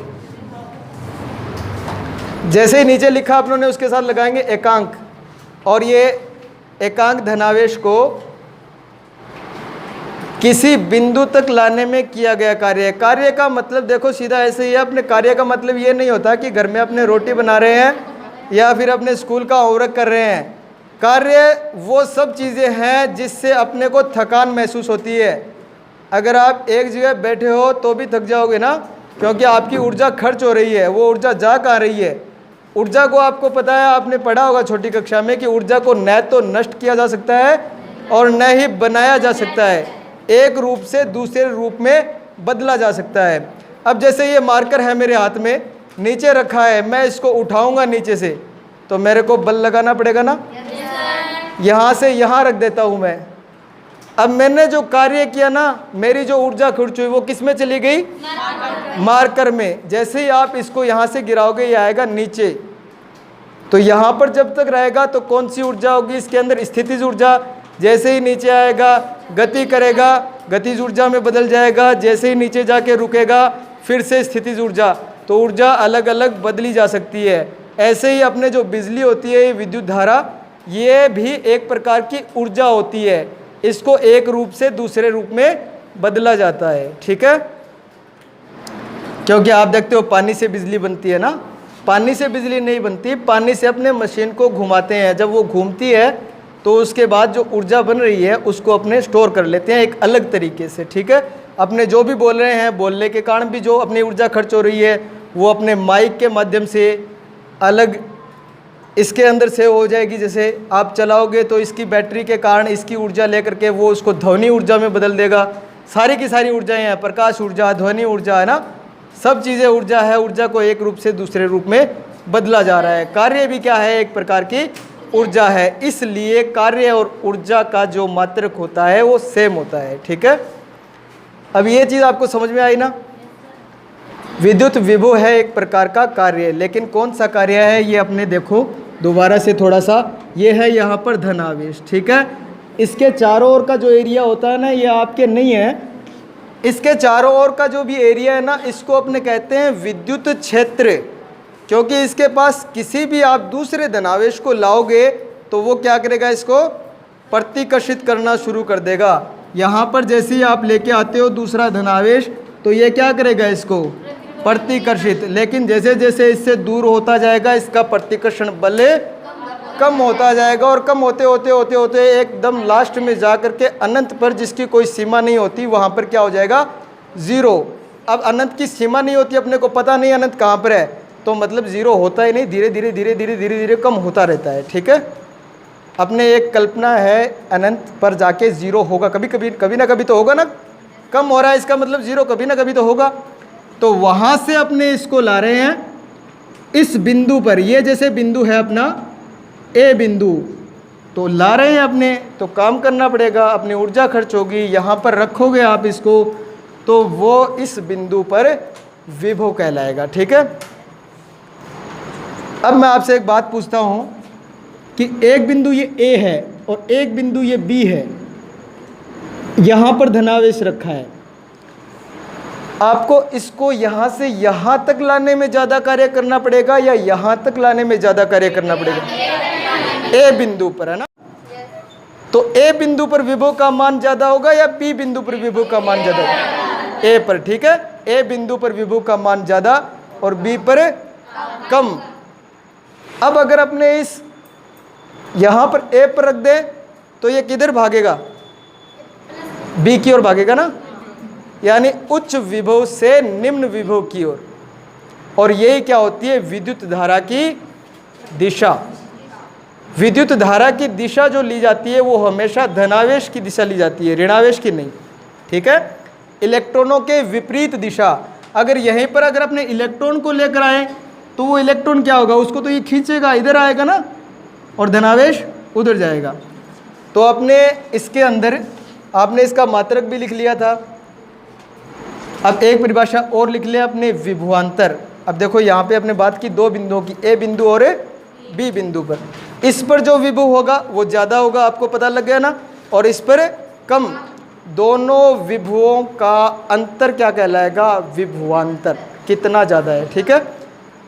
A: जैसे ही नीचे लिखा आप लोगों ने उसके साथ लगाएंगे एकांक, और ये एकांक धनावेश को किसी बिंदु तक लाने में किया गया कार्य। कार्य का मतलब देखो सीधा ऐसे ही है, अपने कार्य का मतलब ये नहीं होता कि घर में अपने रोटी बना रहे हैं या फिर अपने स्कूल का होमवर्क कर रहे हैं। कार्य वो सब चीज़ें हैं जिससे अपने को थकान महसूस होती है। अगर आप एक जगह बैठे हो तो भी थक जाओगे ना, क्योंकि आपकी ऊर्जा खर्च हो रही है। वो ऊर्जा जा कहाँ रही है? ऊर्जा को आपको पता है, आपने पढ़ा होगा छोटी कक्षा में कि ऊर्जा को न तो नष्ट किया जा सकता है और न ही बनाया जा सकता है, एक रूप से दूसरे रूप में बदला जा सकता है। अब जैसे ये मार्कर है मेरे हाथ में, नीचे रखा है, मैं इसको उठाऊंगा नीचे से तो मेरे को बल लगाना पड़ेगा ना। यहाँ से यहाँ रख देता हूँ मैं। अब मैंने जो कार्य किया ना, मेरी जो ऊर्जा खर्च हुई वो किस में चली गई? मार्कर में। जैसे ही आप इसको यहाँ से गिराओगे ये आएगा नीचे, तो यहाँ पर जब तक रहेगा तो कौन सी ऊर्जा होगी इसके अंदर? स्थितिज ऊर्जा। जैसे ही नीचे आएगा गति करेगा, गतिज ऊर्जा में बदल जाएगा। जैसे ही नीचे जाके रुकेगा फिर से स्थितिज ऊर्जा। तो ऊर्जा अलग अलग बदली जा सकती है। ऐसे ही अपने जो बिजली होती है, विद्युत धारा, ये भी एक प्रकार की ऊर्जा होती है। इसको एक रूप से दूसरे रूप में बदला जाता है, ठीक है। क्योंकि आप देखते हो पानी से बिजली बनती है ना, पानी से बिजली नहीं बनती। पानी से अपने मशीन को घुमाते हैं, जब वो घूमती है तो उसके बाद जो ऊर्जा बन रही है उसको अपने स्टोर कर लेते हैं एक अलग तरीके से, ठीक है। अपने जो भी बोल रहे हैं, बोलने के कारण भी जो अपनी ऊर्जा खर्च हो रही है वो अपने माइक के माध्यम से अलग इसके अंदर सेव हो जाएगी। जैसे आप चलाओगे तो इसकी बैटरी के कारण इसकी ऊर्जा लेकर के वो उसको ध्वनि ऊर्जा में बदल देगा। सारी की सारी ऊर्जाएं हैं, प्रकाश ऊर्जा, ध्वनि ऊर्जा, है ना, सब चीज़ें ऊर्जा है। ऊर्जा को एक रूप से दूसरे रूप में बदला जा रहा है। कार्य भी क्या है? एक प्रकार की ऊर्जा है। इसलिए कार्य और ऊर्जा का जो मात्रक होता है वो सेम होता है, ठीक है। अब ये चीज़ आपको समझ में आई ना। विद्युत विभव है एक प्रकार का कार्य, लेकिन कौन सा कार्य है ये अपने देखो दोबारा से थोड़ा सा। ये है यहाँ पर धनावेश, ठीक है। इसके चारों ओर का जो एरिया होता है ना, ये आपके नहीं है। इसके चारों ओर का जो भी एरिया है ना, इसको अपने कहते हैं विद्युत क्षेत्र। क्योंकि इसके पास किसी भी आप दूसरे धनावेश को लाओगे तो वो क्या करेगा? इसको प्रतिकर्षित करना शुरू कर देगा। यहाँ पर जैसे ही आप लेके आते हो दूसरा धनावेश तो ये क्या करेगा? इसको प्रतिकर्षित। लेकिन जैसे जैसे इससे दूर होता जाएगा इसका प्रतिकर्षण बल कम होता जाएगा, और कम होते होते होते होते एकदम लास्ट में जा कर के अनंत पर, जिसकी कोई सीमा नहीं होती, वहाँ पर क्या हो जाएगा? ज़ीरो। अब अनंत की सीमा नहीं होती, अपने को पता नहीं अनंत कहाँ पर है, तो मतलब ज़ीरो होता ही नहीं, धीरे धीरे धीरे धीरे धीरे धीरे कम होता रहता है, ठीक है। अपने एक कल्पना है अनंत पर जाके ज़ीरो होगा, कभी ना कभी तो होगा ना। कम हो रहा है इसका मतलब ज़ीरो कभी ना कभी तो होगा। तो वहाँ से अपने इसको ला रहे हैं इस बिंदु पर। ये जैसे बिंदु है अपना ए बिंदु, तो ला रहे हैं अपने, तो काम करना पड़ेगा, अपनी ऊर्जा खर्च होगी। यहाँ पर रखोगे आप इसको तो वो इस बिंदु पर विभव कहलाएगा, ठीक है। अब मैं आपसे एक बात पूछता हूँ कि एक बिंदु ये ए है और एक बिंदु ये बी है, यहाँ पर धनावेश रखा है। आपको इसको यहाँ से यहाँ तक लाने में ज़्यादा कार्य करना पड़ेगा या यहाँ तक लाने में ज़्यादा कार्य करना पड़ेगा? ए बिंदु पर, है ना। तो ए बिंदु पर विभव का मान ज़्यादा होगा या बी बिंदु पर विभव का मान ज़्यादा होगा? ए पर, ठीक है। ए बिंदु पर विभव का मान ज़्यादा और बी पर कम। अब अगर अपने इस यहाँ पर ए पर रख दे तो ये किधर भागेगा? बी की ओर भागेगा ना, यानी उच्च विभव से निम्न विभव की ओर। और यही क्या होती है? विद्युत धारा की दिशा। विद्युत धारा की दिशा जो ली जाती है वो हमेशा धनावेश की दिशा ली जाती है, ऋणावेश की नहीं, ठीक है। इलेक्ट्रॉनों के विपरीत दिशा। अगर यहीं पर अगर अपने इलेक्ट्रॉन को लेकर आए तो वो इलेक्ट्रॉन क्या होगा? उसको तो ये खींचेगा, इधर आएगा ना, और धनावेश उधर जाएगा। तो अपने इसके अंदर आपने इसका मात्रक भी लिख लिया था। अब एक परिभाषा और लिख लिया अपने, विभवांतर। अब देखो यहाँ पे अपने बात की दो बिंदुओं की, ए बिंदु और बी बिंदु पर। इस पर जो विभव होगा वो ज़्यादा होगा, आपको पता लग गया ना, और इस पर कम। दोनों विभवों का अंतर क्या कहलाएगा? विभवांतर। कितना ज़्यादा है, ठीक है।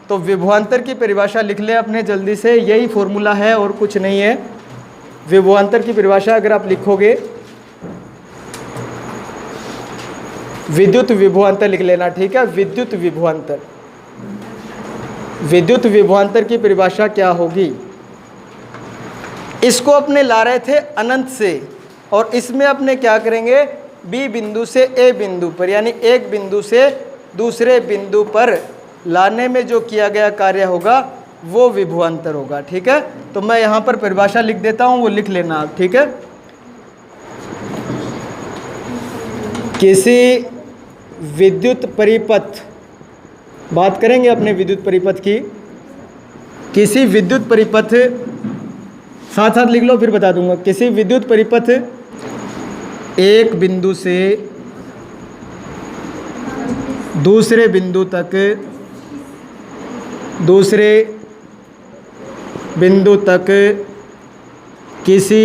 A: तो विभवांतर की परिभाषा लिख लें अपने जल्दी से, यही फॉर्मूला है और कुछ नहीं है। विभवांतर की परिभाषा अगर आप लिखोगे, विद्युत विभवांतर लिख लेना, ठीक है। विद्युत विभवांतर, विद्युत विभवांतर की परिभाषा क्या होगी? इसको अपने ला रहे थे अनंत से, और इसमें अपने क्या करेंगे, बी बिंदु से ए बिंदु पर, यानी एक बिंदु से दूसरे बिंदु पर लाने में जो किया गया कार्य होगा वो विभवांतर होगा। ठीक है, तो मैं यहाँ पर परिभाषा लिख देता हूँ, वो लिख लेना आप। ठीक है, किसी विद्युत परिपथ, बात करेंगे अपने विद्युत परिपथ की, किसी विद्युत परिपथ, साथ साथ लिख लो फिर बता दूंगा। किसी विद्युत परिपथ एक बिंदु से दूसरे बिंदु तक, दूसरे बिंदु तक किसी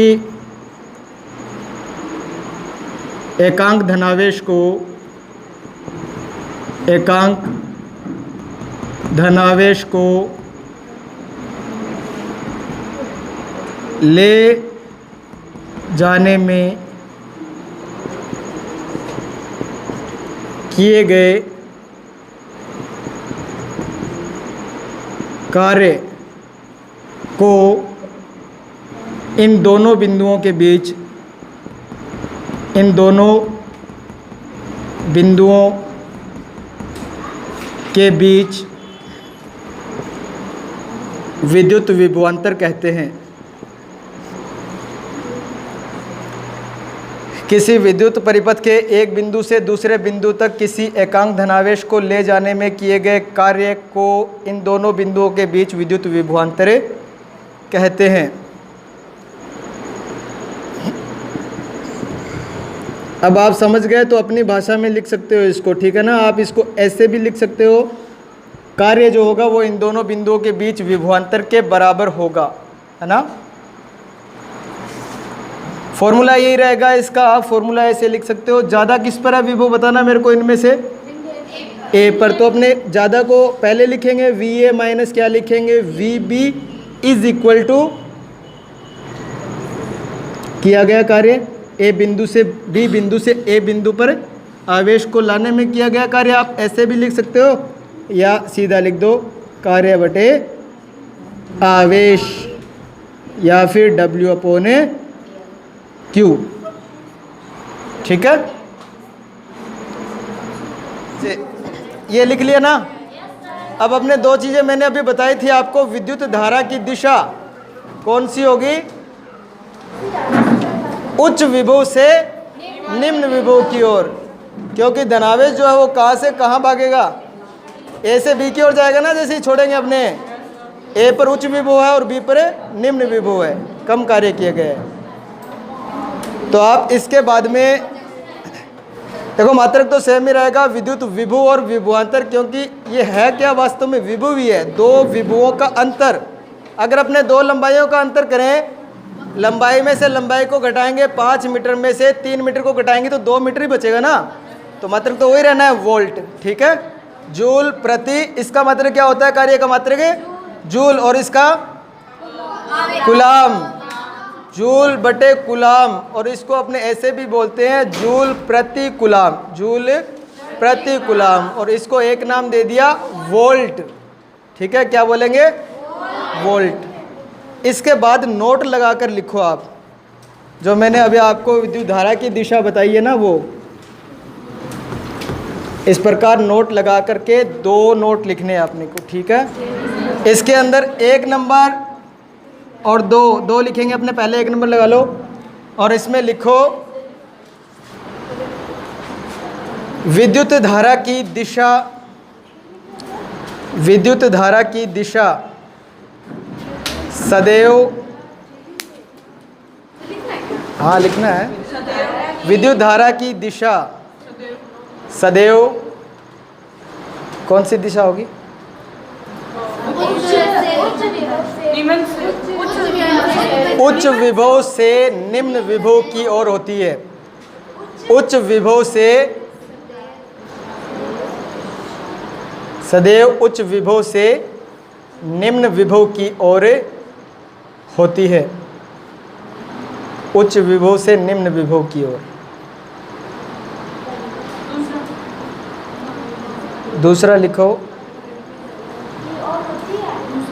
A: एकांक धनावेश को, एकांक धनावेश को ले जाने में किए गए कार्य को इन दोनों बिंदुओं के बीच, इन दोनों बिंदुओं के बीच विद्युत विभवांतर कहते हैं। किसी विद्युत परिपथ के एक बिंदु से दूसरे बिंदु तक किसी एकांक धनावेश को ले जाने में किए गए कार्य को इन दोनों बिंदुओं के बीच विद्युत विभवांतर कहते हैं। अब आप समझ गए तो अपनी भाषा में लिख सकते हो इसको। ठीक है ना, आप इसको ऐसे भी लिख सकते हो, कार्य जो होगा वो इन दोनों बिंदुओं के बीच विभवांतर के बराबर होगा, है ना। फॉर्मूला यही रहेगा इसका, आप फॉर्मूला ऐसे लिख सकते हो। ज़्यादा किस पर है विभव बताना मेरे को इनमें से, ए पर। तो अपने ज़्यादा को पहले लिखेंगे, वी ए माइनस क्या लिखेंगे, V B is equal to किया गया कार्य ए बिंदु से बी बिंदु से ए बिंदु पर आवेश को लाने में किया गया कार्य। आप ऐसे भी लिख सकते हो या सीधा लिख दो कार्य बटे आवेश, या फिर W अपॉन Q। ठीक है, ये लिख लिया ना। अब अपने दो चीज़ें मैंने अभी बताई थी आपको, विद्युत धारा की दिशा कौन सी होगी, उच्च विभव से निम्न विभव की ओर, क्योंकि धनावेश जो है वो कहाँ से कहाँ भागेगा, ए से बी की ओर जाएगा ना। जैसे ही छोड़ेंगे अपने, ए पर उच्च विभव है और बी पर निम्न विभव है, कम कार्य किए गए। तो आप इसके बाद में देखो मात्रक तो सेम ही रहेगा, विद्युत विभव और विभवांतर, क्योंकि ये है क्या वास्तव में विभव ही है, दो विभवों का अंतर। अगर अपने दो लंबाइयों का अंतर करें, लंबाई में से लंबाई को घटाएंगे, 5 मीटर में से 3 मीटर को घटाएंगे तो 2 मीटर ही बचेगा ना। तो मात्रक तो वही रहना है, वोल्ट। ठीक है, जूल प्रति, इसका मात्रक क्या होता है, कार्य का मात्रक है जूल, और इसका कुलाम, जूल बटे कुलाम। और इसको अपने ऐसे भी बोलते हैं जूल प्रति कुलाम, जूल प्रति कुलाम। और इसको एक नाम दे दिया वोल्ट। ठीक है, क्या बोलेंगे, वोल्ट। इसके बाद नोट लगाकर लिखो आप, जो मैंने अभी आपको विद्युत धारा की दिशा बताई है ना, वो इस प्रकार नोट लगा करके 2 नोट लिखने हैं अपने को। ठीक है, इसके अंदर 1 नंबर और 2 लिखेंगे अपने, पहले 1 नंबर लगा लो और इसमें लिखो विद्युत धारा की दिशा, विद्युत धारा की दिशा सदैव, हाँ लिखना है, विद्युत धारा की दिशा सदैव कौन सी दिशा होगी, उच्च विभव से निम्न विभव की ओर होती है। उच्च विभव से सदैव उच्च विभव से निम्न विभव की ओर होती है, उच्च विभव से निम्न विभव की ओर। दूसरा लिखो,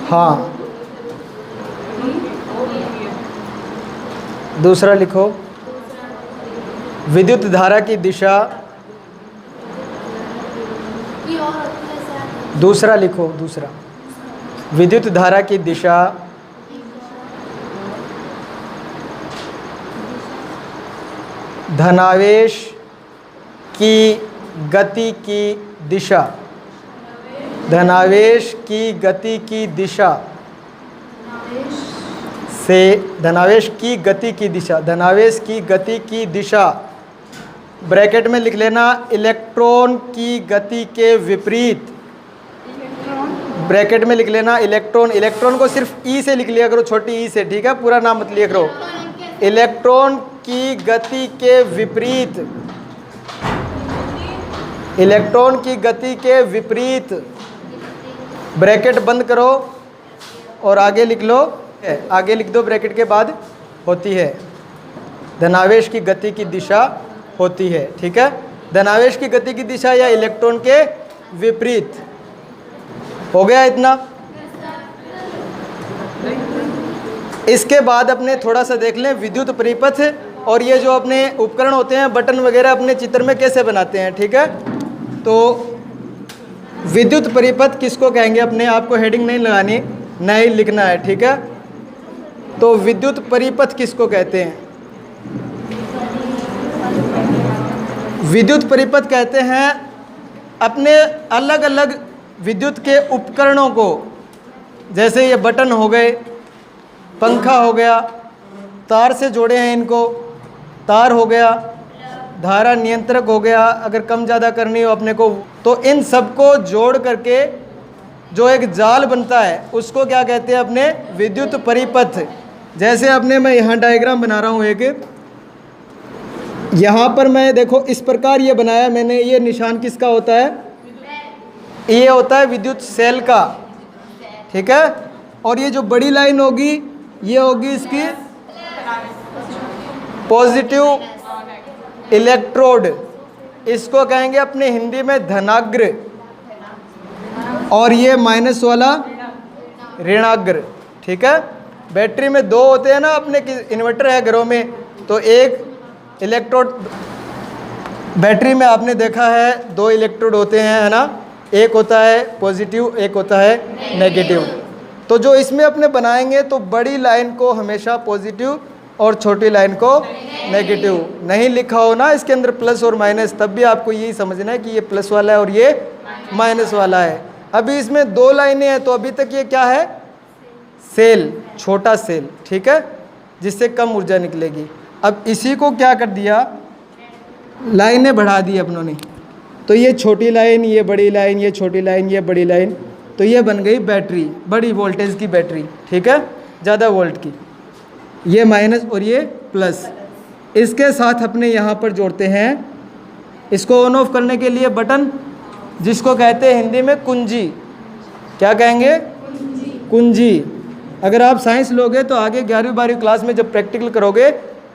A: हाँ दूसरा लिखो, विद्युत धारा की दिशा। दूसरा लिखो, दूसरा, विद्युत धारा की दिशा धनावेश की गति की दिशा, धनावेश की गति की दिशा से, धनावेश की गति की दिशा, धनावेश की गति की दिशा, ब्रैकेट में लिख लेना इलेक्ट्रॉन की गति के विपरीत, ब्रैकेट में लिख लेना इलेक्ट्रॉन, इलेक्ट्रॉन को सिर्फ ई से लिख लिया करो, छोटी ई से, ठीक है, पूरा नाम मत लिया करो। इलेक्ट्रॉन की गति के विपरीत, इलेक्ट्रॉन की गति के विपरीत, ब्रैकेट बंद करो और आगे लिख लो, आगे लिख दो ब्रैकेट के बाद, होती है, धनावेश की गति की दिशा होती है, ठीक है, धनावेश की गति की दिशा या इलेक्ट्रॉन के विपरीत। हो गया इतना? इसके बाद अपने थोड़ा सा देख लें विद्युत परिपथ, और ये जो अपने उपकरण होते हैं बटन वगैरह अपने चित्र में कैसे बनाते हैं, ठीक है। तो विद्युत परिपथ किसको कहेंगे, अपने आप को हेडिंग नहीं लगानी, नहीं लिखना है, ठीक है। तो विद्युत परिपथ किसको कहते हैं? विद्युत परिपथ कहते हैं अपने अलग अलग विद्युत के उपकरणों को, जैसे ये बटन हो गए, पंखा हो गया, तार से जोड़े हैं इनको, तार हो गया, धारा नियंत्रक हो गया, अगर कम ज़्यादा करनी हो अपने को, तो इन सबको जोड़ करके जो एक जाल बनता है उसको क्या कहते हैं अपने? विद्युत परिपथ। जैसे अपने मैं यहाँ डायग्राम बना रहा हूँ एक, यहाँ पर मैं देखो इस प्रकार ये बनाया मैंने, ये निशान किसका होता है? ये होता है विद्युत सेल का, ठीक है। और ये जो बड़ी लाइन होगी ये होगी इसकी पॉजिटिव इलेक्ट्रोड, इसको कहेंगे अपने हिंदी में धनाग्र, और ये माइनस वाला ऋणाग्र, ठीक है। बैटरी में दो होते हैं ना अपने, इन्वर्टर है घरों में, तो एक इलेक्ट्रोड, बैटरी में आपने देखा है दो इलेक्ट्रोड होते हैं, है ना, एक होता है पॉजिटिव, एक होता है नेगेटिव। तो जो इसमें अपने बनाएंगे तो बड़ी लाइन को हमेशा पॉजिटिव और छोटी लाइन को नेगेटिव, नहीं लिखा हो ना इसके अंदर प्लस और माइनस, तब भी आपको यही समझना है कि ये प्लस वाला है और ये माइनस वाला है। अभी इसमें दो लाइनें हैं तो अभी तक ये क्या है? सेल, छोटा सेल, ठीक है, जिससे कम ऊर्जा निकलेगी। अब इसी को क्या कर दिया, लाइनें बढ़ा दी अपनों ने, तो ये छोटी लाइन, ये बड़ी लाइन, ये छोटी लाइन, ये बड़ी लाइन, तो ये बन गई बैटरी, बड़ी वोल्टेज की बैटरी, ठीक है, ज़्यादा वोल्ट की, ये माइनस और ये प्लस। इसके साथ अपने यहाँ पर जोड़ते हैं इसको ऑन ऑफ करने के लिए बटन, जिसको कहते हैं हिंदी में कुंजी। क्या कहेंगे? कुंजी। अगर आप साइंस लोगे तो आगे 11वीं 12वीं क्लास में जब प्रैक्टिकल करोगे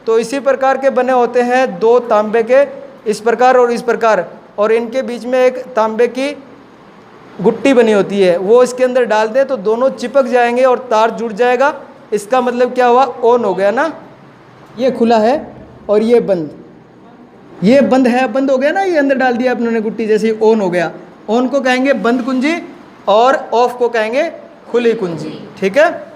A: तो इसी प्रकार के बने होते हैं दो तांबे के, इस प्रकार और इस प्रकार, और इनके बीच में एक तांबे की गुट्टी बनी होती है, वो इसके अंदर डाल दें तो दोनों चिपक जाएंगे और तार जुड़ जाएगा। इसका मतलब क्या हुआ? ऑन हो गया ना, ये खुला है और ये बंद, ये बंद है, बंद हो गया ना, ये अंदर डाल दिया अपने गुट्टी, जैसे ऑन हो गया। ऑन को कहेंगे बंद कुंजी और ऑफ को कहेंगे खुली कुंजी, ठीक है।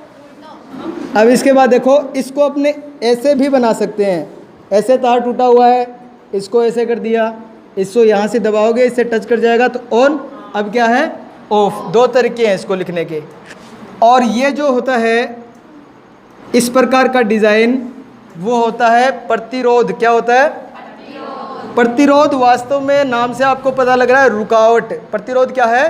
A: अब इसके बाद देखो, इसको अपने ऐसे भी बना सकते हैं, ऐसे तार टूटा हुआ है, इसको ऐसे कर दिया, इसको यहाँ से दबाओगे इससे टच कर जाएगा तो ऑन, अब क्या है? ऑफ। दो तरीके हैं इसको लिखने के। और ये जो होता है इस प्रकार का डिज़ाइन, वो होता है प्रतिरोध। क्या होता है? प्रतिरोध। वास्तव में नाम से आपको पता लग रहा है रुकावट। प्रतिरोध क्या है?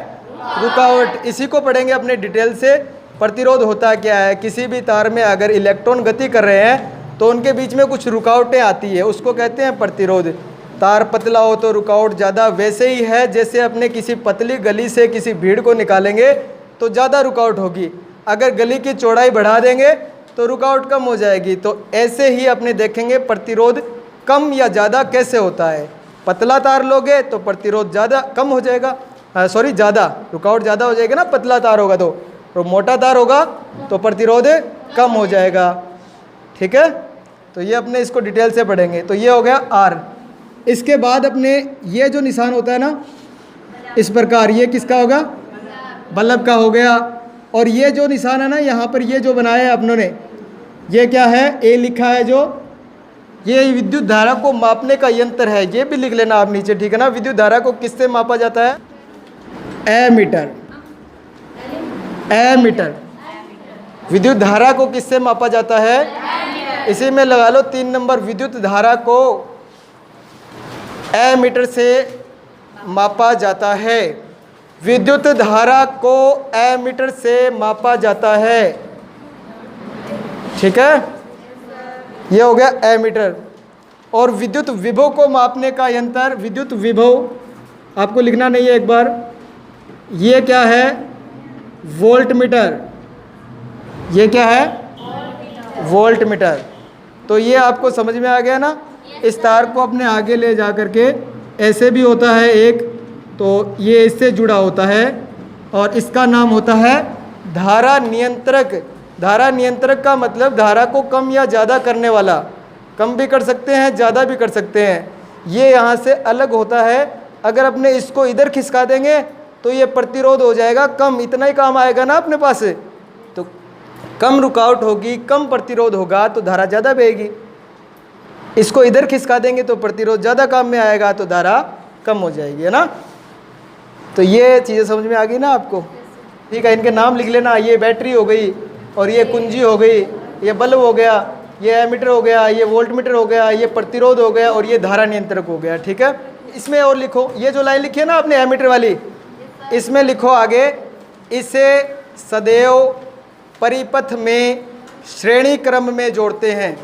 A: रुकावट। इसी को पढ़ेंगे अपने डिटेल से। प्रतिरोध होता क्या है? किसी भी तार में अगर इलेक्ट्रॉन गति कर रहे हैं तो उनके बीच में कुछ रुकावटें आती है, उसको कहते हैं प्रतिरोध। तार पतला हो तो रुकावट ज़्यादा, वैसे ही है जैसे अपने किसी पतली गली से किसी भीड़ को निकालेंगे तो ज़्यादा रुकावट होगी, अगर गली की चौड़ाई बढ़ा देंगे तो रुकावट कम हो जाएगी। तो ऐसे ही अपने देखेंगे प्रतिरोध कम या ज़्यादा कैसे होता है। पतला तार लोगे तो प्रतिरोध ज़्यादा कम हो जाएगा, ज़्यादा रुकावट ज़्यादा हो जाएगी ना, पतला तार होगा तो, और मोटा तार होगा तो प्रतिरोध कम हो जाएगा, ठीक है। तो ये अपने इसको डिटेल से पढ़ेंगे। तो ये हो गया आर। इसके बाद अपने ये जो निशान होता है ना इस प्रकार, ये किसका होगा? बल्ब का हो गया। और ये जो निशान है ना यहाँ पर, ये जो बनाया है अपनों ने, ये क्या है? ए लिखा है जो, ये विद्युत धारा को मापने का यंत्र है। ये भी लिख लेना आप नीचे, ठीक है ना। विद्युत धारा को किससे मापा जाता है? एमीटर। एमीटर। विद्युत धारा को किससे मापा जाता है? इसी में लगा लो 3 नंबर। विद्युत धारा को एमीटर से मापा जाता है। विद्युत धारा को एमीटर से मापा जाता है, ठीक है। ये हो गया एमीटर। और विद्युत विभव को मापने का यंत्र, विद्युत विभव आपको लिखना नहीं है एक बार, ये क्या है? वोल्टमीटर। ये क्या है? वोल्टमीटर। तो ये आपको समझ में आ गया ना। इस तार को अपने आगे ले जा करके, ऐसे भी होता है एक, तो ये इससे जुड़ा होता है और इसका नाम होता है धारा नियंत्रक। धारा नियंत्रक का मतलब धारा को कम या ज़्यादा करने वाला। कम भी कर सकते हैं, ज़्यादा भी कर सकते हैं। ये यहाँ से अलग होता है। अगर अपने इसको इधर खिसका देंगे तो ये प्रतिरोध हो जाएगा कम, इतना ही काम आएगा ना अपने पास। तो कम रुकावट होगी, कम प्रतिरोध होगा तो धारा ज़्यादा बहेगी। इसको इधर खिसका देंगे तो प्रतिरोध ज़्यादा काम में आएगा तो धारा कम हो जाएगी, है ना। तो ये चीज़ें समझ में आ गई ना आपको, ठीक है। इनके नाम लिख लेना। ये बैटरी हो गई, और ये कुंजी हो गई, ये बल्ब हो गया, ये एमीटर हो गया, ये वोल्टमीटर हो गया, ये प्रतिरोध हो गया, और ये धारा नियंत्रक हो गया, ठीक है। इसमें और लिखो, ये जो लाइन लिखी है ना आपने एमीटर वाली, इसमें लिखो आगे, इसे सदैव परिपथ में श्रेणी क्रम में जोड़ते हैं।